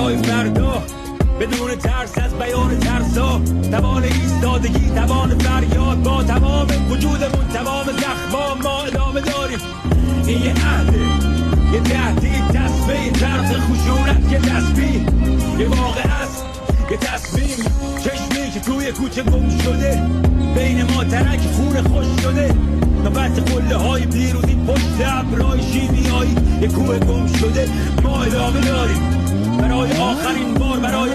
برای فردا بدون ترس از بیان ترسا، توان ایستادگی، توان فریاد، با تمام وجودمون، تمام زخما ما ادامه داریم. این یه عهده، یه تهدید، تصمیم، ترس خشونت، یه تسبیح، یه واقع است، یه تصمیم. چشمی که توی کوچه گم شده، بین ما ترک خون خوش شده، نوبت قله های پیروزی پشت ابرهای شیمیایی، یه کوه گم شده. ما ادامه داریم برای آخرین بار، برای